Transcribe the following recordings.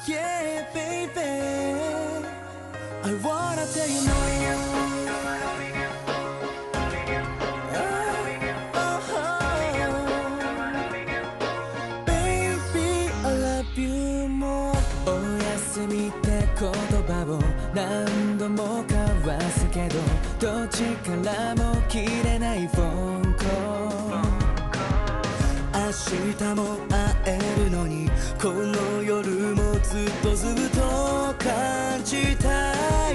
Yeah, baby, I wanna tell you no. Baby, I love you more. おやすみって言葉を何度も交わすけど、どっちからも切れないフォンコール。明日も会えるのに、この夜もずっと感じたい。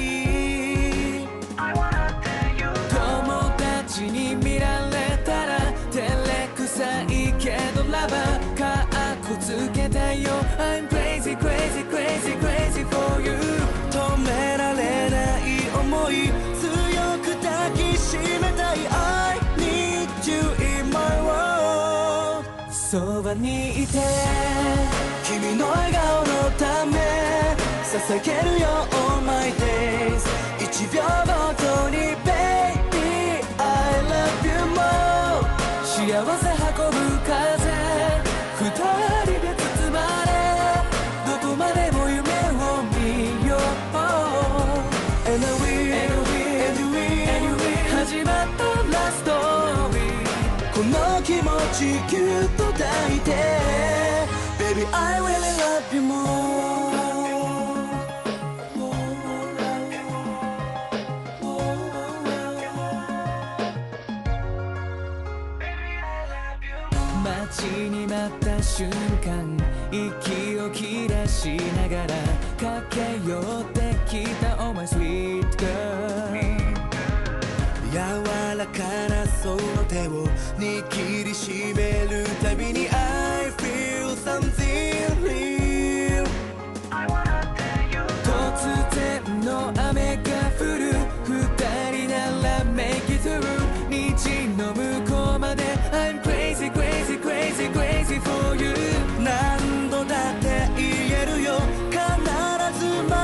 友達に見られたら照れくさいけど、ラバーかっこつけたいよ。 I'm crazy crazy crazy crazy for you。 止められない思い、強く抱きしめたい。 I need you in my world。 そばにいて君の笑顔のため捧げるよ All my days。 1秒ごとに Baby I love you more。 幸せ運ぶ風、二人で包まれどこまでも夢を見よう。 And we 始まったラストーリー、この気持ちぎゅっと抱いて Baby I really love you more。 待ちに待った瞬間、息を切らしながら駆け寄ってきた Oh my sweet girl。 柔らかなその手を握りしめるたびに I feel something real。 突然の雨が降る、二人なら make it through。 虹の向こうまで I'm crazy crazy crazy crazy for you。 何度だって言えるよ、必ず守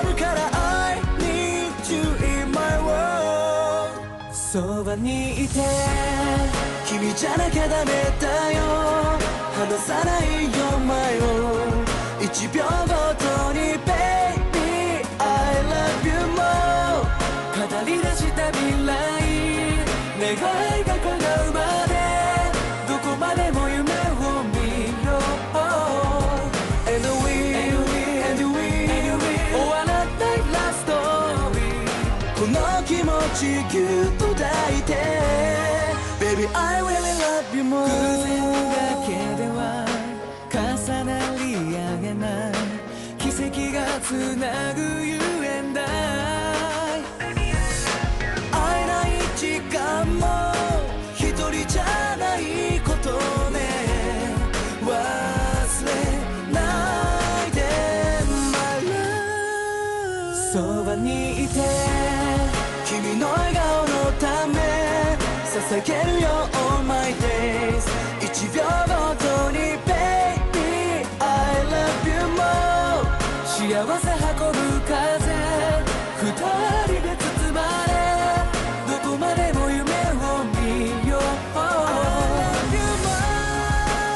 るから I need you in my world。 そばにいて君じゃなきゃダメだよ、離さないよ前を1秒ごとに Baby I love you more。 語り出した未来、願いが叶うまでどこまでも夢を見よう。 And we 終わらないラストーリー、この気持ちぎゅっと抱いて Baby I really love you more。 偶然だけでは重なり合えない奇跡がつなぐゆえんだ。会えない時間も一人じゃないことね、忘れないで My love。 そばにいて君の笑顔のため捧げるよ All my days。 1秒ごとに Baby I love you more。 幸せ運ぶ風、二人で包まれどこまでも夢を見よう。 I love you more。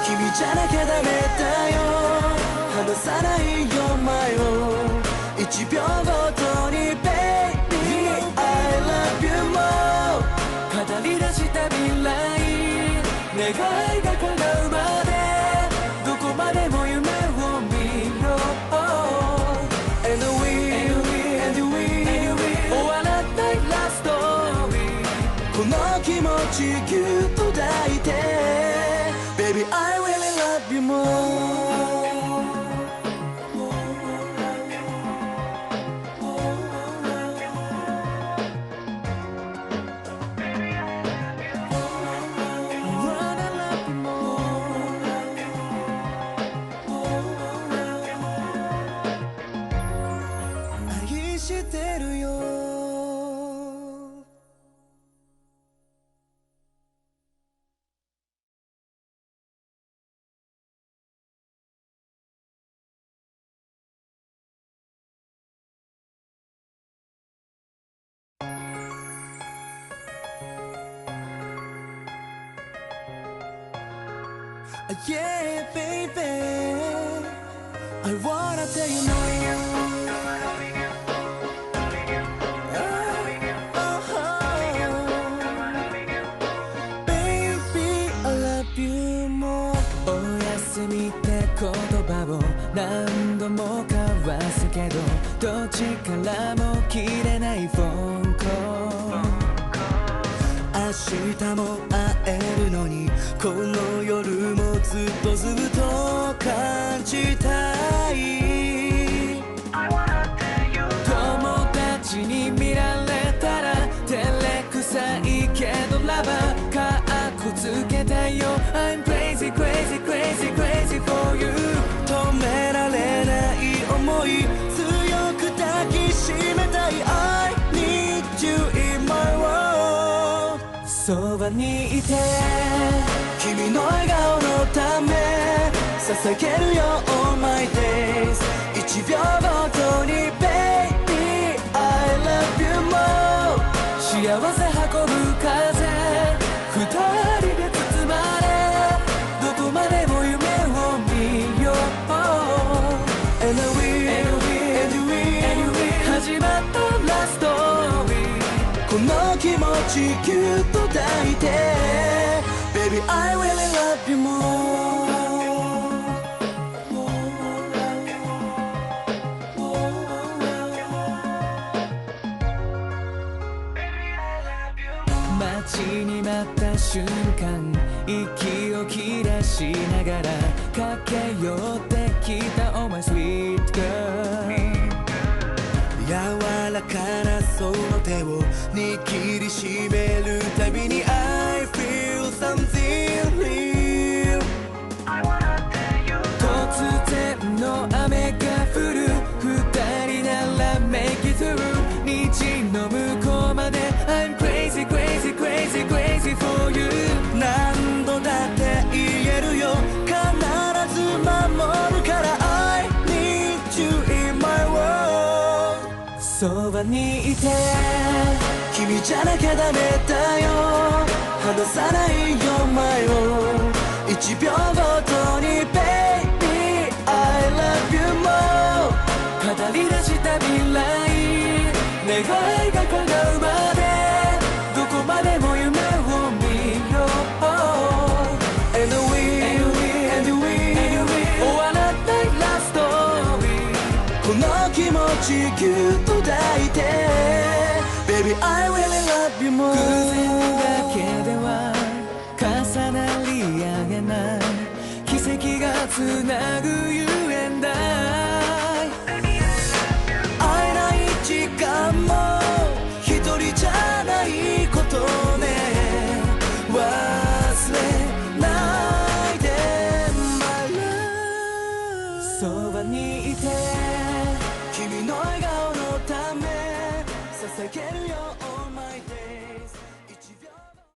君じゃなきゃダメだよ、離さないよ前を1秒ごとに Baby I love you more。 語り出した未来、願いが叶うまでどこまでも夢を見よう。 And we 終わらないラストーリー、この気持ちぎゅっと抱いて Baby I really love you more。 愛してるよ。Yeah, baby, I wanna tell you no. Baby, I love you more. おやすみって言葉を何度も交わすけど、どっちからも切れないフォンコール。明日も会えるのに、この夜もずっと感じたい。友達に見られたら照れくさいけど、ラバーかっこつけたいよ。 I'm crazy crazy crazy crazy for you。 止められない思い、強く抱きしめたい。 I need you in my world。 そばにいて君の笑顔のため捧げるよ All my days。 1秒ごとに Baby I love you more。 幸せ運ぶ風、二人で包まれ、どこまでも夢を見よう。 And we 始まったラストーリー、この気持ちぎゅっと抱いて Baby I really love you more。待ちに待った瞬間、息を切らしながら駆け寄ってきた Oh my sweet girl。 柔らかなその手を握りしめるたびに I feel something real。 突然の雨が降る、二人なら make it through。 虹の向こうまで I'm crazy crazy crazy crazy for you。 何度だって言えるよ、必ず守るから I need you in my world。 そばにいて君じゃなきゃダメだよ、離さないよ前を1秒ごとに Baby I love you more。 語り出した未来、願いが叶うまでどこまでも夢を見よう。 And we 終わらないラストーリー、この気持ちぎゅっと抱いて Baby I really love you more。 偶然だけでは重なり合えない奇跡がつなぐ